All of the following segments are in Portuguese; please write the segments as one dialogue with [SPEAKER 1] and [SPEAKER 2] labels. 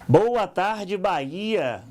[SPEAKER 1] Boa tarde, Bahia!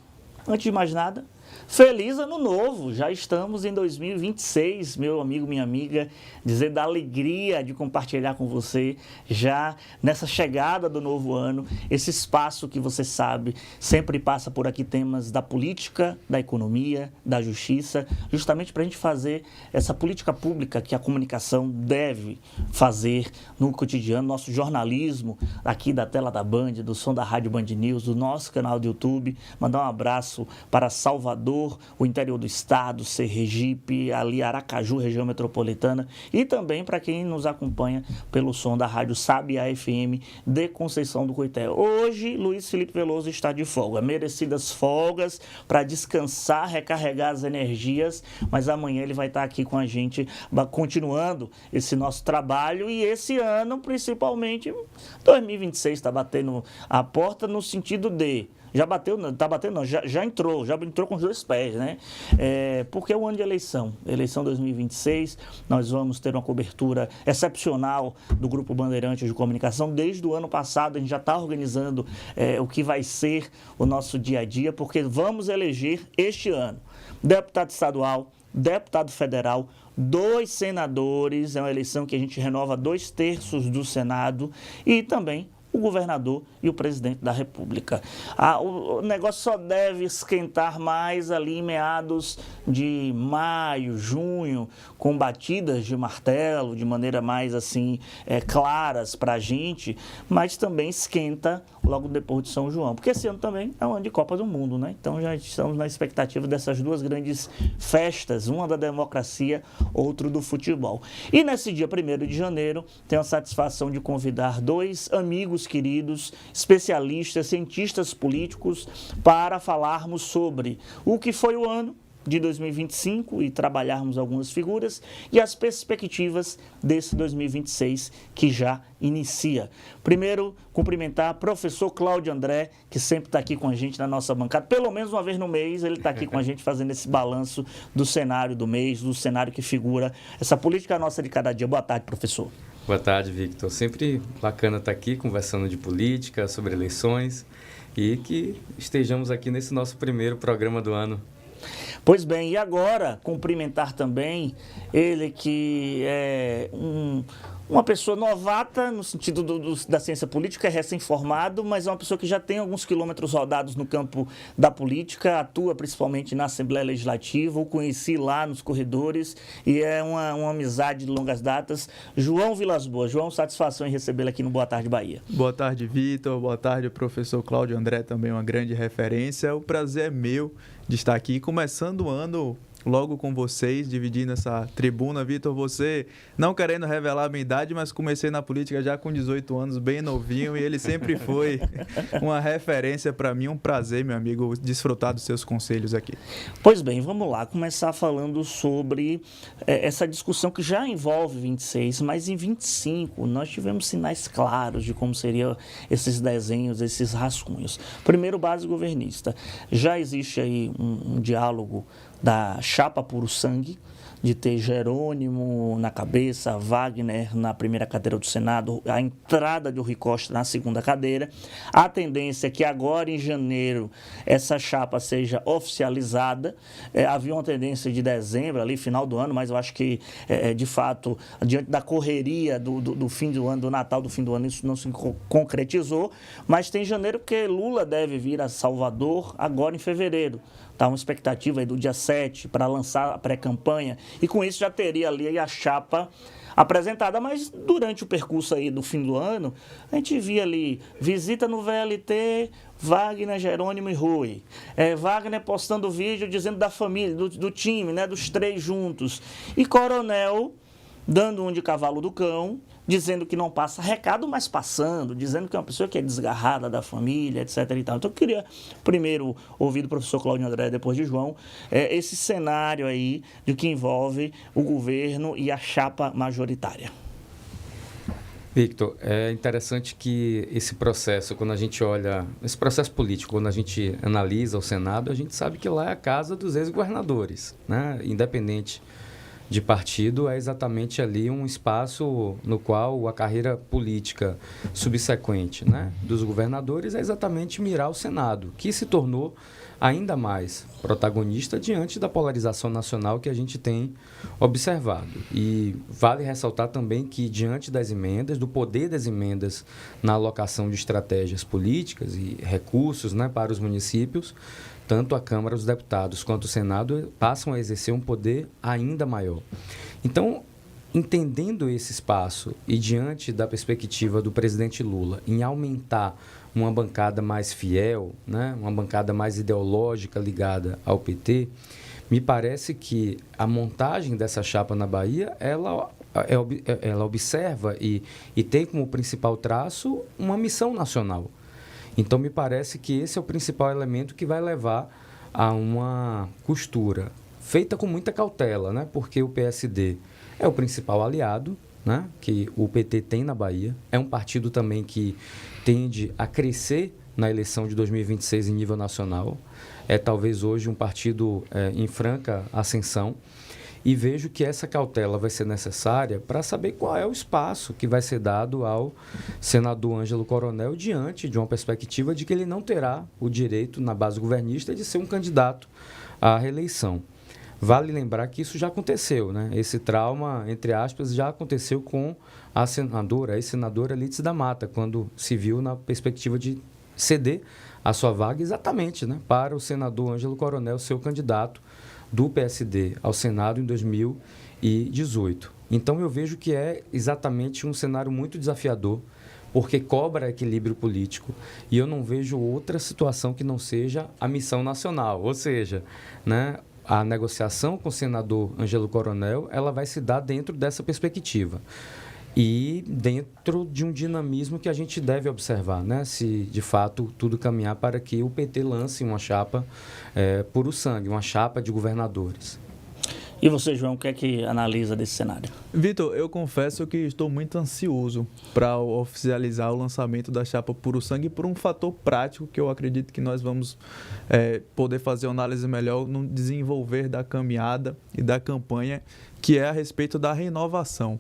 [SPEAKER 1] Antes de mais nada, feliz ano novo! Já estamos em 2026, meu amigo, minha amiga, dizer da alegria de compartilhar com você já nessa chegada do novo ano, esse espaço que você sabe, sempre passa por aqui temas da política, da economia, da justiça, justamente para a gente fazer essa política pública que a comunicação deve fazer no cotidiano, nosso jornalismo aqui da tela da Band, do som da Rádio Band News, do nosso canal do YouTube. Mandar um abraço para Salvador, o interior do estado, Sergipe, ali Aracaju, região metropolitana, e também para quem nos acompanha pelo som da Rádio Sabiá FM de Conceição do Coité. Hoje, Luiz Felipe Veloso está de folga, merecidas folgas para descansar, recarregar as energias, mas amanhã ele vai estar aqui com a gente, continuando esse nosso trabalho, e esse ano, principalmente, 2026 está batendo a porta no sentido de... Já bateu, tá batendo não, já entrou com os dois pés, né? Porque é o ano de eleição 2026, nós vamos ter uma cobertura excepcional do Grupo Bandeirantes de Comunicação. Desde o ano passado a gente já está organizando o que vai ser o nosso dia a dia, porque vamos eleger este ano deputado estadual, deputado federal, 2 senadores, é uma eleição que a gente renova 2/3 do Senado, e também o governador e o presidente da República. O negócio só deve esquentar mais ali em meados de maio, junho, com batidas de martelo, de maneira mais assim, claras para a gente, mas também esquenta logo depois de São João, porque esse ano também é um ano de Copa do Mundo, né? Então já estamos na expectativa dessas duas grandes festas, uma da democracia, outro do futebol. E nesse dia 1º de janeiro, tenho a satisfação de convidar 2 amigos queridos, especialistas, cientistas políticos, para falarmos sobre o que foi o ano de 2025 e trabalharmos algumas figuras e as perspectivas desse 2026 que já inicia. Primeiro, cumprimentar o professor Cláudio André, que sempre está aqui com a gente na nossa bancada. Pelo menos uma vez no mês ele está aqui com a gente fazendo esse balanço do cenário do mês, do cenário que figura essa política nossa de cada dia. Boa tarde, professor.
[SPEAKER 2] Boa tarde, Victor. Sempre bacana estar aqui conversando de política, sobre eleições, e que estejamos aqui nesse nosso primeiro programa do ano.
[SPEAKER 1] Pois bem, e agora cumprimentar também ele que é uma pessoa novata no sentido da ciência política, é recém-formado, mas é uma pessoa que já tem alguns quilômetros rodados no campo da política, atua principalmente na Assembleia Legislativa, o conheci lá nos corredores e é uma amizade de longas datas. João Vilas Boas. João, satisfação em recebê-lo aqui no Boa Tarde Bahia.
[SPEAKER 3] Boa tarde, Vitor. Boa tarde, professor Cláudio André, também uma grande referência. O prazer é meu de estar aqui, começando o ano logo com vocês, dividindo essa tribuna. Vitor, você, não querendo revelar a minha idade, mas comecei na política já com 18 anos, bem novinho, e ele sempre foi uma referência para mim. Um prazer, meu amigo, desfrutar dos seus conselhos aqui.
[SPEAKER 1] Pois bem, vamos lá, começar falando sobre essa discussão que já envolve 26, mas em 25 nós tivemos sinais claros de como seriam esses desenhos, esses rascunhos. Primeiro, base governista. Já existe aí um diálogo da chapa puro sangue, de ter Jerônimo na cabeça, Wagner na primeira cadeira do Senado, a entrada de Rui Costa na segunda cadeira. A tendência é que agora em janeiro essa chapa seja oficializada. Havia uma tendência de dezembro, ali final do ano, mas eu acho que de fato, diante da correria do fim do ano, do Natal do fim do ano, isso não se concretizou, mas tem janeiro porque Lula deve vir a Salvador agora em fevereiro. Está uma expectativa aí do dia 7 para lançar a pré-campanha, e com isso já teria ali a chapa apresentada, mas durante o percurso aí do fim do ano, a gente via ali visita no VLT, Wagner, Jerônimo e Rui. Wagner postando vídeo dizendo da família, do time, né, dos 3 juntos. E Coronel dando um de cavalo do cão, dizendo que não passa recado, mas passando, dizendo que é uma pessoa que é desgarrada da família, etc. e tal. Então eu queria primeiro ouvir do professor Cláudio André, depois de João, esse cenário aí de que envolve o governo e a chapa majoritária.
[SPEAKER 2] Victor, é interessante que esse processo, quando a gente olha, esse processo político, quando a gente analisa o Senado, a gente sabe que lá é a casa dos ex-governadores, né? Independente de partido é exatamente ali um espaço no qual a carreira política subsequente, né, dos governadores é exatamente mirar o Senado, que se tornou ainda mais protagonista diante da polarização nacional que a gente tem observado. E vale ressaltar também que, diante das emendas, do poder das emendas na alocação de estratégias políticas e recursos, né, para os municípios, tanto a Câmara dos Deputados quanto o Senado passam a exercer um poder ainda maior. Então, entendendo esse espaço e diante da perspectiva do presidente Lula em aumentar uma bancada mais fiel, né, uma bancada mais ideológica ligada ao PT, me parece que a montagem dessa chapa na Bahia, ela observa e tem como principal traço uma missão nacional. Então, me parece que esse é o principal elemento que vai levar a uma costura feita com muita cautela, né, porque o PSD é o principal aliado, né, que o PT tem na Bahia, é um partido também que tende a crescer na eleição de 2026 em nível nacional, é talvez hoje um partido em franca ascensão, e vejo que essa cautela vai ser necessária para saber qual é o espaço que vai ser dado ao senador Ângelo Coronel diante de uma perspectiva de que ele não terá o direito, na base governista, de ser um candidato à reeleição. Vale lembrar que isso já aconteceu, né? Esse trauma, entre aspas, já aconteceu com a senadora, a ex-senadora Lídice da Mata, quando se viu na perspectiva de ceder a sua vaga exatamente, né, para o senador Ângelo Coronel, seu candidato do PSD ao Senado em 2018. Então, eu vejo que é exatamente um cenário muito desafiador, porque cobra equilíbrio político, e eu não vejo outra situação que não seja a missão nacional, ou seja, né, a negociação com o senador Ângelo Coronel, ela vai se dar dentro dessa perspectiva e dentro de um dinamismo que a gente deve observar, né? Se de fato tudo caminhar para que o PT lance uma chapa puro sangue, uma chapa de governadores.
[SPEAKER 1] E você, João, o que é que analisa desse cenário?
[SPEAKER 3] Vitor, eu confesso que estou muito ansioso para oficializar o lançamento da chapa Puro Sangue por um fator prático que eu acredito que nós vamos poder fazer uma análise melhor no desenvolver da caminhada e da campanha, que é a respeito da renovação.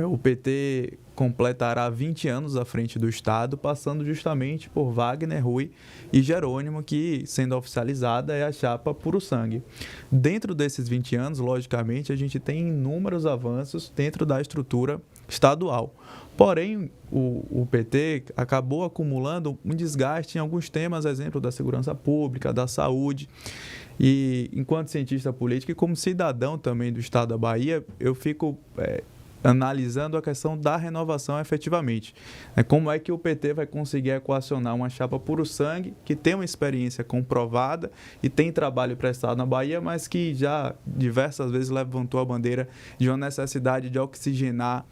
[SPEAKER 3] O PT completará 20 anos à frente do Estado, passando justamente por Wagner, Rui e Jerônimo, que, sendo oficializada, é a chapa Puro Sangue. Dentro desses 20 anos, logicamente, a gente tem inúmeros avanços dentro da estrutura estadual. Porém, o PT acabou acumulando um desgaste em alguns temas, exemplo da segurança pública, da saúde. E, enquanto cientista político e como cidadão também do Estado da Bahia, eu fico analisando a questão da renovação efetivamente. Como é que o PT vai conseguir equacionar uma chapa Puro Sangue que tem uma experiência comprovada e tem trabalho prestado na Bahia, mas que já diversas vezes levantou a bandeira de uma necessidade de oxigenar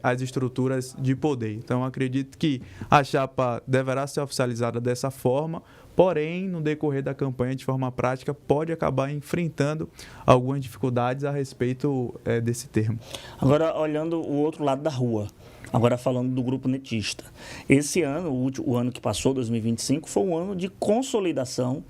[SPEAKER 3] as estruturas de poder. Então, acredito que a chapa deverá ser oficializada dessa forma, porém, no decorrer da campanha, de forma prática, pode acabar enfrentando algumas dificuldades a respeito desse termo.
[SPEAKER 1] Agora, olhando o outro lado da rua, agora falando do grupo netista. Esse ano, o ano que passou, 2025, foi um ano de consolidação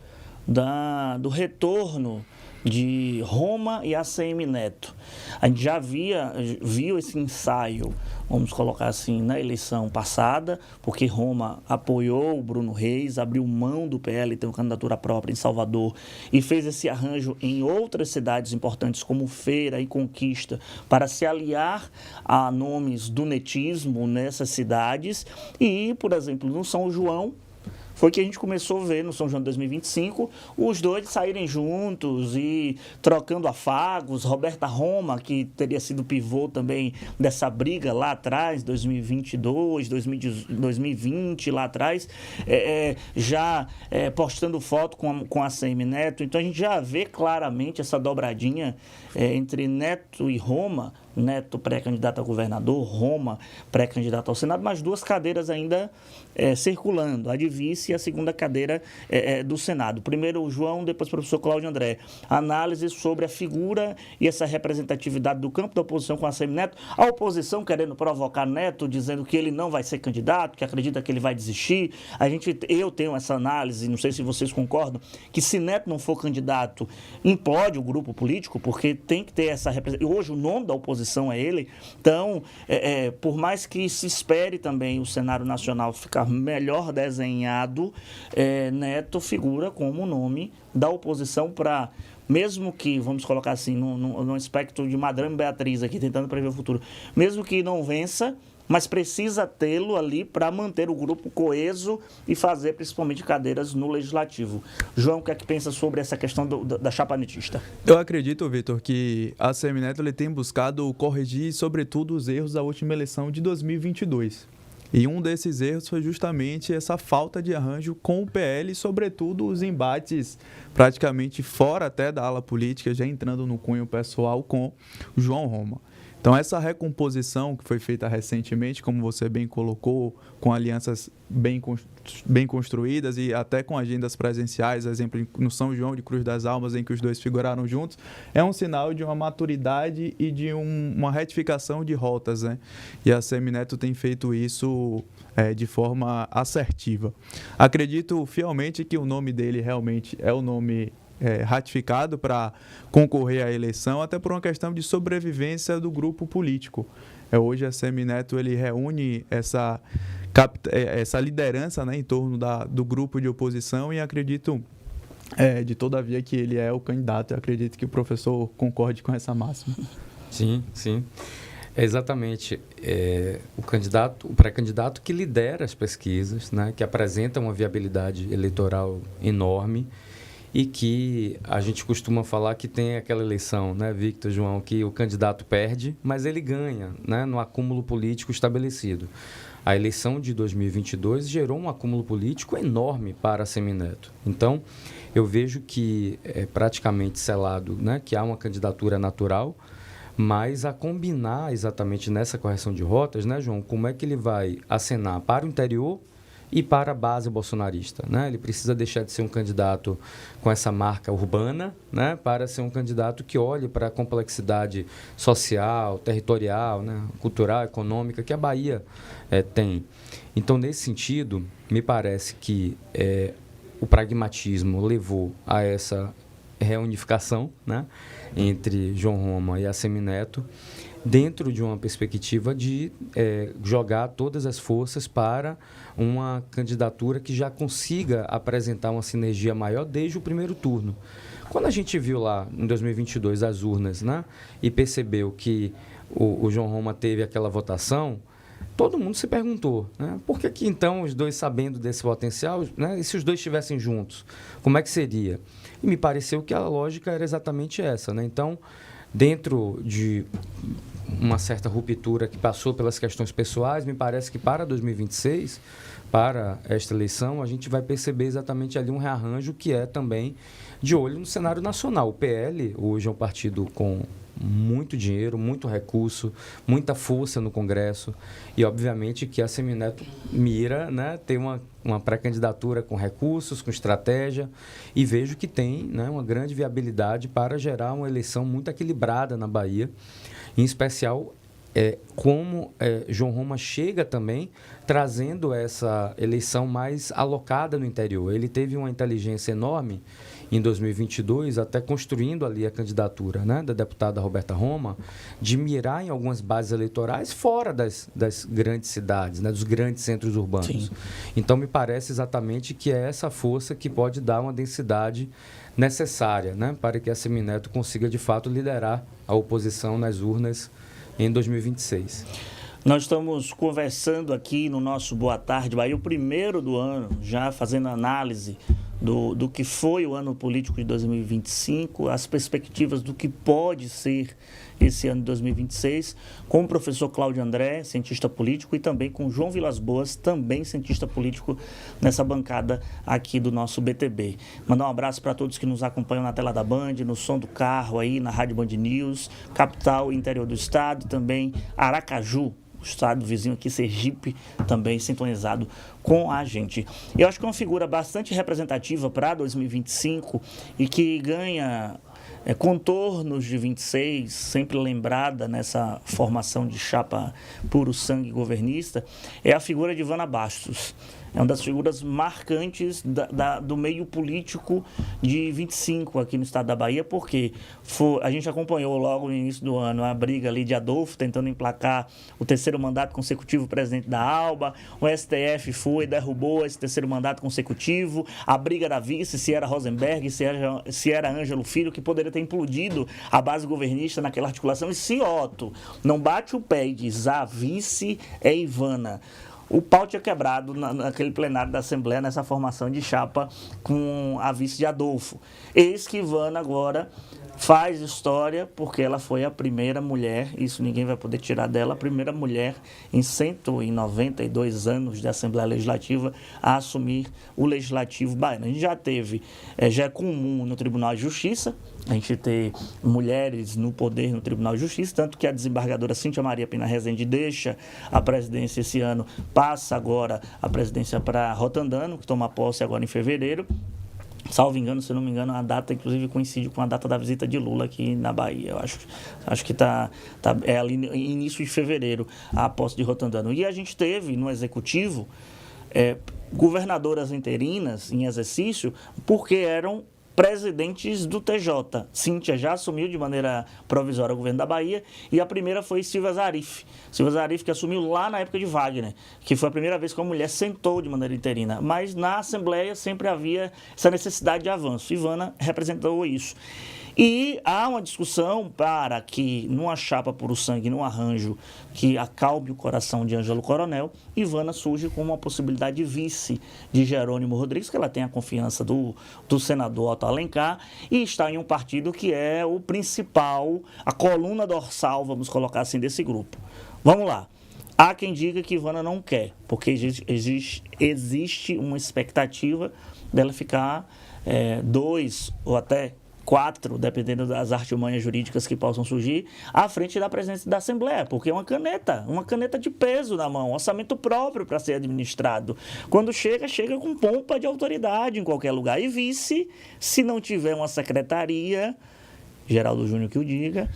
[SPEAKER 1] do retorno de Roma e ACM Neto. A gente já viu esse ensaio, vamos colocar assim, na eleição passada, porque Roma apoiou o Bruno Reis, abriu mão do PL, tem uma candidatura própria em Salvador, e fez esse arranjo em outras cidades importantes como Feira e Conquista, para se aliar a nomes do netismo nessas cidades. E, por exemplo, no São João, foi que a gente começou a ver no São João de 2025 os dois saírem juntos e trocando afagos. Roberta Roma, que teria sido pivô também dessa briga lá atrás, 2022, 2020, lá atrás, já postando foto com a ACM Neto. Então a gente já vê claramente essa dobradinha entre Neto e Roma. Neto pré-candidato a governador, Roma pré-candidato ao Senado, mas duas cadeiras ainda circulando, a de vice e a segunda cadeira do Senado. Primeiro o João, depois o professor Cláudio André. Análise sobre a figura e essa representatividade do campo da oposição com a Semineto. A oposição querendo provocar Neto, dizendo que ele não vai ser candidato, que acredita que ele vai desistir. Eu tenho essa análise, não sei se vocês concordam, que se Neto não for candidato, implode o grupo político, porque tem que ter essa representatividade. Hoje o nome da oposição é ele. Então, por mais que se espere também o cenário nacional ficar melhor desenhado, Neto figura como o nome da oposição para, mesmo que, vamos colocar assim, num aspecto de Madame Beatriz aqui, tentando prever o futuro, mesmo que não vença, mas precisa tê-lo ali para manter o grupo coeso e fazer principalmente cadeiras no Legislativo. João, o que é que pensa sobre essa questão da chapa netista?
[SPEAKER 3] Eu acredito, Vitor, que a Semineto ele tem buscado corrigir, sobretudo, os erros da última eleição de 2022. E um desses erros foi justamente essa falta de arranjo com o PL, sobretudo os embates praticamente fora até da ala política, já entrando no cunho pessoal com o João Roma. Então, essa recomposição que foi feita recentemente, como você bem colocou, com alianças bem construídas e até com agendas presenciais, exemplo, no São João de Cruz das Almas, em que os dois figuraram juntos, é um sinal de uma maturidade e de uma retificação de rotas, né? E a Semineto tem feito isso de forma assertiva. Acredito fielmente que o nome dele realmente é o nome ratificado para concorrer à eleição, até por uma questão de sobrevivência do grupo político. Hoje a Semineto ele reúne essa liderança, né, em torno do grupo de oposição e acredito de todavia que ele é o candidato. Eu acredito que o professor concorde com essa máxima.
[SPEAKER 2] Sim, sim. Exatamente. O pré-candidato que lidera as pesquisas, né, que apresenta uma viabilidade eleitoral enorme, e que a gente costuma falar que tem aquela eleição, né, Victor, João, que o candidato perde, mas ele ganha, né, no acúmulo político estabelecido. A eleição de 2022 gerou um acúmulo político enorme para a Semineto. Então, eu vejo que é praticamente selado, né, que há uma candidatura natural, mas a combinar exatamente nessa correção de rotas, né, João, como é que ele vai acenar para o interior e para a base bolsonarista, né? Ele precisa deixar de ser um candidato com essa marca urbana, né, para ser um candidato que olhe para a complexidade social, territorial, né, cultural, econômica que a Bahia tem. Então, nesse sentido, me parece que o pragmatismo levou a essa reunificação, né, entre João Roma e a Semineto, dentro de uma perspectiva de jogar todas as forças para uma candidatura que já consiga apresentar uma sinergia maior desde o primeiro turno. Quando a gente viu lá, em 2022, as urnas, né, e percebeu que o João Roma teve aquela votação, todo mundo se perguntou, né, por que então os dois, sabendo desse potencial, né, e se os dois estivessem juntos, como é que seria? E me pareceu que a lógica era exatamente essa, né? Então, dentro de uma certa ruptura que passou pelas questões pessoais, me parece que para 2026, para esta eleição, a gente vai perceber exatamente ali um rearranjo que é também de olho no cenário nacional. O PL hoje é um partido com muito dinheiro, muito recurso, muita força no Congresso e, obviamente, que a Semineto mira, né, ter uma pré-candidatura com recursos, com estratégia e vejo que tem, né, uma grande viabilidade para gerar uma eleição muito equilibrada na Bahia, em especial como João Roma chega também trazendo essa eleição mais alocada no interior. Ele teve uma inteligência enorme em 2022, até construindo ali a candidatura, né, da deputada Roberta Roma, de mirar em algumas bases eleitorais fora das grandes cidades, né, dos grandes centros urbanos. Sim. Então, me parece exatamente que é essa força que pode dar uma densidade necessária, né, para que a Semineto consiga, de fato, liderar a oposição nas urnas em 2026.
[SPEAKER 1] Nós estamos conversando aqui no nosso Boa Tarde Bahia, o primeiro do ano, já fazendo análise do que foi o ano político de 2025, as perspectivas do que pode ser esse ano de 2026, com o professor Cláudio André, cientista político, e também com João Vilas Boas, também cientista político, nessa bancada aqui do nosso BTB. Mandar um abraço para todos que nos acompanham na tela da Band, no som do carro aí, na Rádio Band News, capital e interior do estado, também Aracaju, o estado vizinho aqui, Sergipe, também sintonizado com a gente. Eu acho que é uma figura bastante representativa para 2025 e que ganha contornos de 26, sempre lembrada nessa formação de chapa puro sangue governista, é a figura de Ivana Bastos. É uma das figuras marcantes do meio político de 25 aqui no estado da Bahia, porque a gente acompanhou logo no início do ano a briga ali de Adolfo, tentando emplacar o terceiro mandato consecutivo presidente da ALBA, o STF foi e derrubou esse terceiro mandato consecutivo, a briga da vice, se era Rosenberg, se era Ângelo Filho, que poderia ter implodido a base governista naquela articulação, e se Otto não bate o pé e diz, a vice é Ivana, o pau tinha quebrado naquele plenário da Assembleia, nessa formação de chapa com a vice de Adolfo. Eis que Ivana agora faz história, porque ela foi a primeira mulher, isso ninguém vai poder tirar dela, a primeira mulher em 192 anos de Assembleia Legislativa a assumir o Legislativo baiano. A gente já teve, já é comum no Tribunal de Justiça, a gente ter mulheres no poder no Tribunal de Justiça, tanto que a desembargadora Cíntia Maria Pina Rezende deixa a presidência esse ano, passa agora a presidência para Rotandano, que toma posse agora em fevereiro. Salvo engano, se não me engano, a data inclusive coincide com a data da visita de Lula aqui na Bahia. Eu acho que é ali no início de fevereiro a posse de Rotandano. E a gente teve no Executivo governadoras interinas em exercício porque eram presidentes do TJ. Cíntia já assumiu de maneira provisória o governo da Bahia e a primeira foi Silvia Zarif. Silvia Zarif, que assumiu lá na época de Wagner, que foi a primeira vez que uma mulher sentou de maneira interina. Mas na Assembleia sempre havia essa necessidade de avanço. Ivana representou isso. E há uma discussão para que, numa chapa puro sangue, num arranjo que acalme o coração de Ângelo Coronel, Ivana surge como uma possibilidade de vice de Jerônimo Rodrigues, que ela tem a confiança do senador Otto Alencar, e está em um partido que é o principal, a coluna dorsal, vamos colocar assim, desse grupo. Vamos lá. Há quem diga que Ivana não quer, porque existe uma expectativa dela ficar 2 ou até 4, dependendo das artimanhas jurídicas que possam surgir, à frente da presidência da Assembleia, porque é uma caneta de peso na mão, um orçamento próprio para ser administrado. Quando chega com pompa de autoridade em qualquer lugar. E vice, se não tiver uma secretaria, Geraldo Júnior que o diga,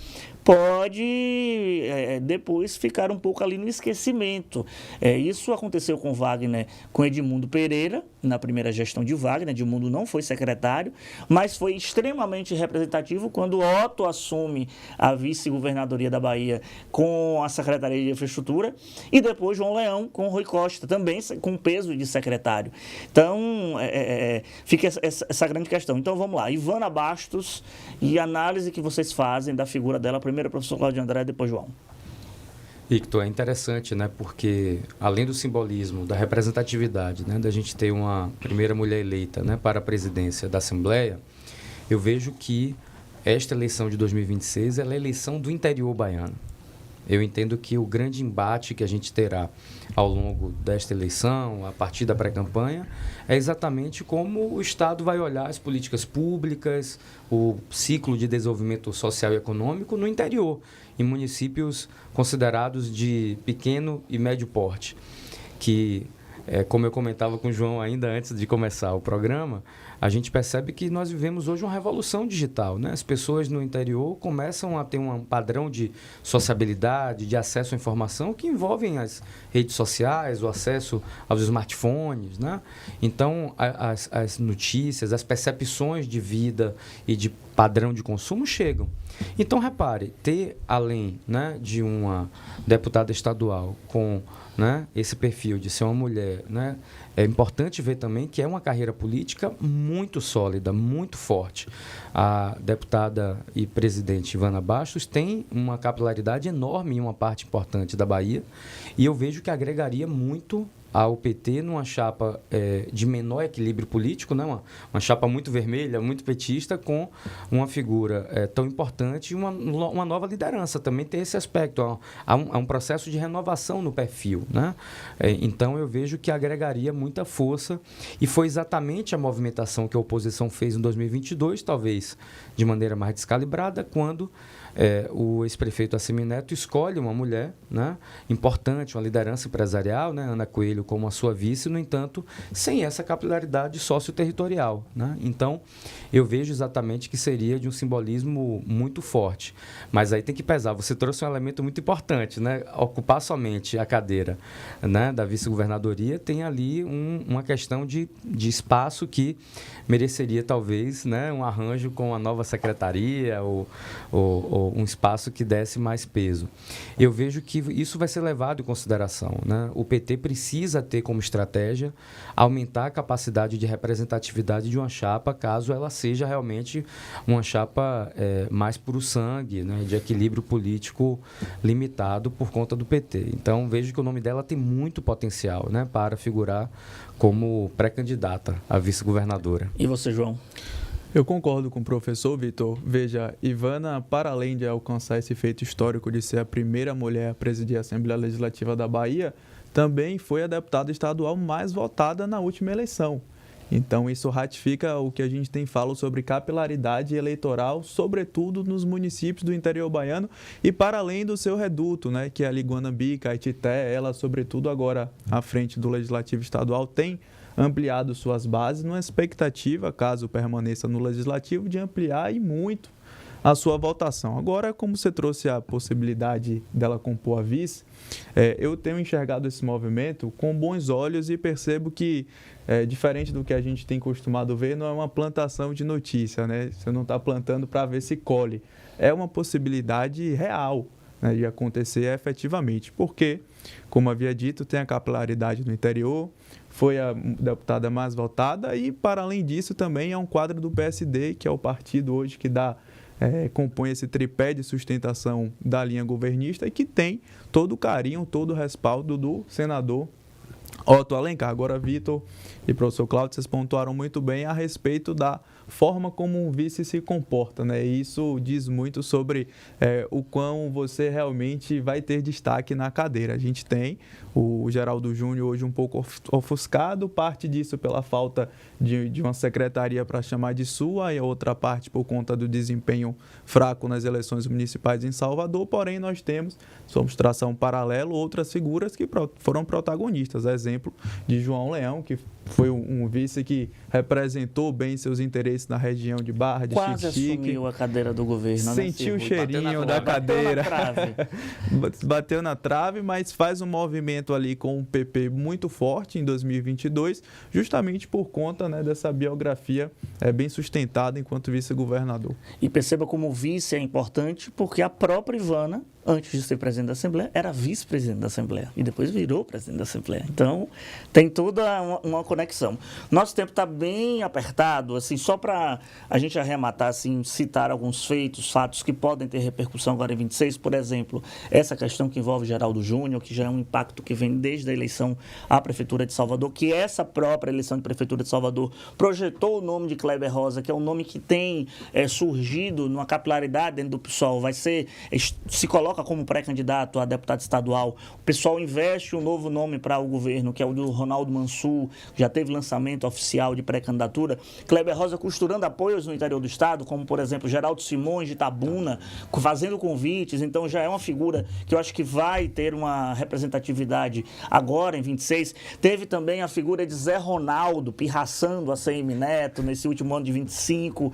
[SPEAKER 1] pode depois ficar um pouco ali no esquecimento. Isso aconteceu com Wagner, com Edmundo Pereira, na primeira gestão de Wagner. Edmundo não foi secretário, mas foi extremamente representativo quando Otto assume a vice-governadoria da Bahia com a Secretaria de Infraestrutura, e depois João Leão com Rui Costa, também com peso de secretário. Então, fica essa grande questão. Então, vamos lá. Ivana Bastos e a análise que vocês fazem da figura dela. Primeiro o professor Cláudio André, depois João.
[SPEAKER 2] Victor, é interessante, né? Porque além do simbolismo, da representatividade, né? Da gente ter uma primeira mulher eleita, né? Para a presidência da Assembleia, eu vejo que esta eleição de 2026 ela é a eleição do interior baiano. Eu entendo que o grande embate que a gente terá ao longo desta eleição, a partir da pré-campanha, é exatamente como o Estado vai olhar as políticas públicas, o ciclo de desenvolvimento social e econômico no interior, em municípios considerados de pequeno e médio porte, que, como eu comentava com o João ainda antes de começar o programa, a gente percebe que nós vivemos hoje uma revolução digital, né? As pessoas no interior começam a ter um padrão de sociabilidade, de acesso à informação que envolvem as redes sociais, o acesso aos smartphones, né? Então, as notícias, as percepções de vida e de padrão de consumo chegam. Então, repare, ter além, né, de uma deputada estadual com, né, esse perfil de ser uma mulher, né, é importante ver também que é uma carreira política muito sólida, muito forte. A deputada e presidente Ivana Bastos tem uma capilaridade enorme em uma parte importante da Bahia, e eu vejo que agregaria muito ao PT numa chapa de menor equilíbrio político, né? Uma chapa muito vermelha, muito petista, com uma figura tão importante e uma nova liderança. Também tem esse aspecto. Há um processo de renovação no perfil, né? Então, eu vejo que agregaria muita força, e foi exatamente a movimentação que a oposição fez em 2022, talvez de maneira mais descalibrada, quando o ex-prefeito Assemineto escolhe uma mulher, né, importante, uma liderança empresarial, né, Ana Coelho como a sua vice, no entanto, sem essa capilaridade socioterritorial, né? Então, eu vejo exatamente que seria de um simbolismo muito forte. Mas aí tem que pesar. Você trouxe um elemento muito importante, né? Ocupar somente a cadeira, né, da vice-governadoria tem ali uma questão de espaço que mereceria, talvez, né, um arranjo com a nova secretaria ou um espaço que desse mais peso. Eu vejo que isso vai ser levado em consideração, né? O PT precisa ter como estratégia aumentar a capacidade de representatividade de uma chapa, caso ela seja realmente uma chapa mais puro sangue, né, de equilíbrio político limitado por conta do PT. Então, vejo que o nome dela tem muito potencial, né, para figurar como pré-candidata a vice-governadora.
[SPEAKER 1] E você, João?
[SPEAKER 3] Eu concordo com o professor Vitor. Veja, Ivana, para além de alcançar esse feito histórico de ser a primeira mulher a presidir a Assembleia Legislativa da Bahia, também foi a deputada estadual mais votada na última eleição. Então, isso ratifica o que a gente tem falado sobre capilaridade eleitoral, sobretudo nos municípios do interior baiano e para além do seu reduto, né, que é a Liguanambi, Caetité, ela, sobretudo agora à frente do Legislativo Estadual, tem ampliado suas bases numa expectativa, caso permaneça no Legislativo, de ampliar e muito a sua votação. Agora, como você trouxe a possibilidade dela compor a vice, eu tenho enxergado esse movimento com bons olhos e percebo que, diferente do que a gente tem costumado ver, não é uma plantação de notícia, né? Você não está plantando para ver se colhe. É uma possibilidade real, né, de acontecer efetivamente, porque, como havia dito, tem a capilaridade no interior, foi a deputada mais votada e, para além disso, também é um quadro do PSD, que é o partido hoje que compõe esse tripé de sustentação da linha governista e que tem todo o carinho, todo o respaldo do senador Otto Alencar. Agora, Vitor e professor Cláudio, vocês pontuaram muito bem a respeito da forma como um vice se comporta, né? E isso diz muito sobre o quão você realmente vai ter destaque na cadeira. A gente tem o Geraldo Júnior hoje um pouco ofuscado, parte disso pela falta de uma secretaria para chamar de sua, e a outra parte por conta do desempenho fraco nas eleições municipais em Salvador. Porém, nós temos, somos tração paralelo, outras figuras que foram protagonistas. Exemplo de João Leão, que foi um vice que representou bem seus interesses na região de Barra, de
[SPEAKER 1] Quase
[SPEAKER 3] Xique-Xique.
[SPEAKER 1] assumiu a cadeira do governo.
[SPEAKER 3] Sentiu o cheirinho da cadeira. Bateu na trave, mas faz um movimento ali com o PP muito forte em 2022, justamente por conta, né, dessa biografia bem sustentada enquanto vice-governador.
[SPEAKER 1] E perceba como o vice é importante, porque a própria Ivana, antes de ser presidente da Assembleia, era vice-presidente da Assembleia e depois virou presidente da Assembleia. Então, tem toda uma conexão. Nosso tempo está bem apertado, assim, só para a gente arrematar, assim, citar alguns fatos que podem ter repercussão agora em 26, por exemplo, essa questão que envolve Geraldo Júnior, que já é um impacto que vem desde a eleição à Prefeitura de Salvador, que essa própria eleição de Prefeitura de Salvador projetou o nome de Kleber Rosa, que é um nome que tem surgido numa capilaridade dentro do PSOL, se coloca como pré-candidato a deputado estadual. O pessoal investe um novo nome para o governo, que é o do Ronaldo Mansur, já teve lançamento oficial de pré-candidatura. Kleber Rosa costurando apoios no interior do estado, como, por exemplo, Geraldo Simões de Itabuna, fazendo convites. Então, já é uma figura que eu acho que vai ter uma representatividade agora, em 26. Teve também a figura de Zé Ronaldo, pirraçando a CM Neto nesse último ano de 25,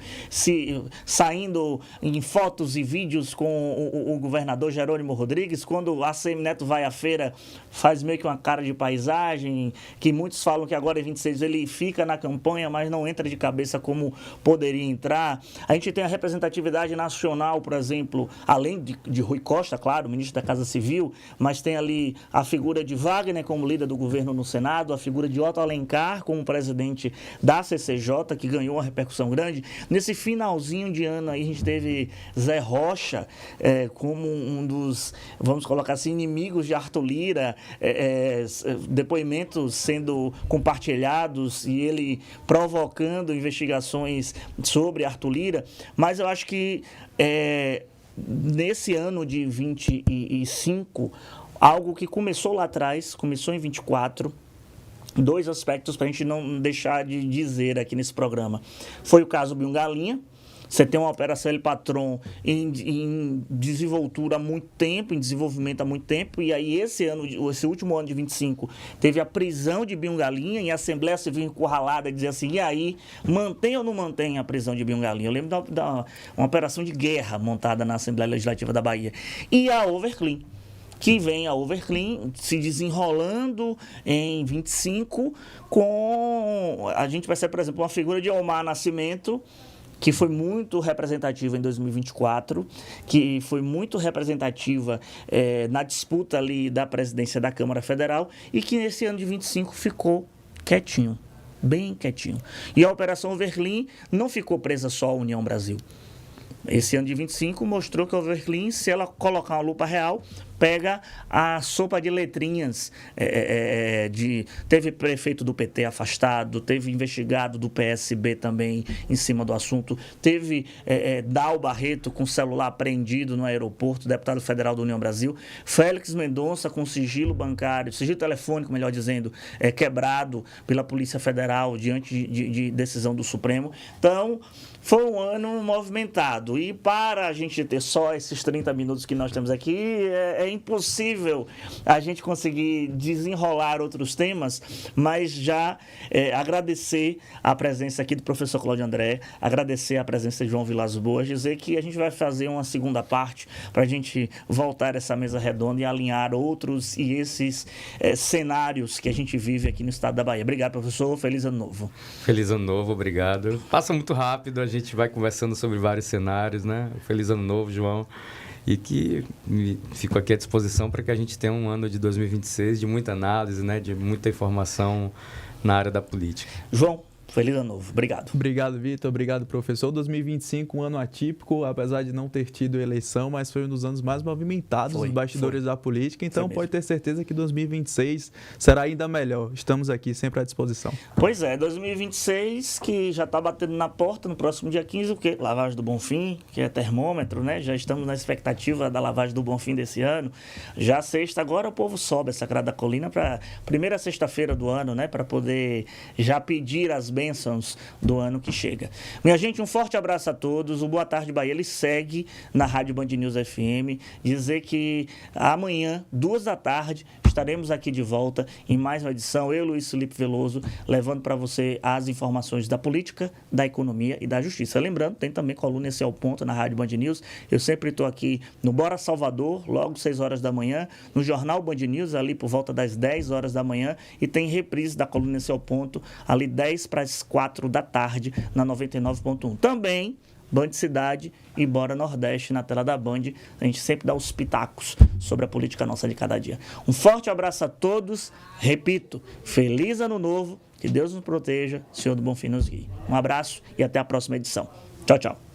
[SPEAKER 1] saindo em fotos e vídeos com o governador Jerônimo Rodrigues. Quando a ACM Neto vai à feira, faz meio que uma cara de paisagem, que muitos falam que agora em 26 ele fica na campanha, mas não entra de cabeça como poderia entrar. A gente tem a representatividade nacional, por exemplo, além de Rui Costa, claro, ministro da Casa Civil, mas tem ali a figura de Wagner como líder do governo no Senado, a figura de Otto Alencar como presidente da CCJ, que ganhou uma repercussão grande. Nesse finalzinho de ano aí, a gente teve Zé Rocha como um dos, vamos colocar assim, inimigos de Arthur Lira, depoimentos sendo compartilhados e ele provocando investigações sobre Arthur Lira. Mas eu acho que nesse ano de 25, algo que começou lá atrás, começou em 24, dois aspectos para a gente não deixar de dizer aqui nesse programa. Foi o caso Biungalinha, Você tem uma operação El Patrón em desenvoltura há muito tempo, em desenvolvimento há muito tempo, e aí esse último ano de 25, teve a prisão de Binho Galinha, e a Assembleia Civil encurralada, dizia assim, e aí, mantém ou não mantém a prisão de Binho Galinha? Eu lembro da uma operação de guerra montada na Assembleia Legislativa da Bahia. E a Overclean, que vem a Overclean se desenrolando em 25 com... A gente percebe, por exemplo, uma figura de Omar Nascimento, que foi muito representativa em 2024, que foi muito representativa na disputa ali da presidência da Câmara Federal e que nesse ano de 25 ficou quietinho, bem quietinho. E a Operação Overclean não ficou presa só à União Brasil. Esse ano de 25 mostrou que a Overclean, se ela colocar uma lupa real, pega a sopa de letrinhas. Teve prefeito do PT afastado, teve investigado do PSB também em cima do assunto, teve Dal Barreto com celular apreendido no aeroporto, deputado federal da União Brasil, Félix Mendonça com sigilo bancário, sigilo telefônico, melhor dizendo, quebrado pela Polícia Federal diante de decisão do Supremo. Então, foi um ano movimentado. E para a gente ter só esses 30 minutos que nós temos aqui, é impossível a gente conseguir desenrolar outros temas, mas já agradecer a presença aqui do professor Cláudio André, agradecer a presença de João Vilas Boas, dizer que a gente vai fazer uma segunda parte para a gente voltar a essa mesa redonda e alinhar outros e esses cenários que a gente vive aqui no estado da Bahia. Obrigado, professor. Feliz ano novo.
[SPEAKER 2] Feliz ano novo, obrigado. Passa muito rápido, a gente vai conversando sobre vários cenários, né? Feliz ano novo, João. E que fico aqui à disposição para que a gente tenha um ano de 2026 de muita análise, né? De muita informação na área da política.
[SPEAKER 1] João, feliz ano novo. Obrigado.
[SPEAKER 3] Obrigado, Vitor. Obrigado, professor. 2025, um ano atípico, apesar de não ter tido eleição, mas foi um dos anos mais movimentados nos bastidores da política. Então, pode ter certeza que 2026 será ainda melhor. Estamos aqui sempre à disposição.
[SPEAKER 1] Pois é, 2026 que já está batendo na porta no próximo dia 15, o quê? Lavagem do Bonfim, que é termômetro, né? Já estamos na expectativa da lavagem do Bonfim desse ano. Já sexta, agora o povo sobe a Sagrada Colina para primeira sexta-feira do ano, né? Para poder já pedir as bênçãos do ano que chega. Minha gente, um forte abraço a todos. O Boa Tarde Bahia, ele segue na Rádio Band News FM. Dizer que amanhã, 14h, estaremos aqui de volta em mais uma edição. Eu, Luiz Felipe Veloso, levando para você as informações da política, da economia e da justiça. Lembrando, tem também coluna Esse é o Ponto na Rádio Band News. Eu sempre estou aqui no Bora Salvador, logo 6 horas da manhã, no Jornal Band News, ali por volta das 10 horas da manhã, e tem reprise da coluna Esse é o Ponto, ali 10 para as 4 da tarde, na 99.1. Também Band Cidade e Bora Nordeste na tela da Band. A gente sempre dá os pitacos sobre a política nossa de cada dia. Um forte abraço a todos. Repito, feliz ano novo. Que Deus nos proteja. Senhor do Bonfim nos guie. Um abraço e até a próxima edição. Tchau, tchau.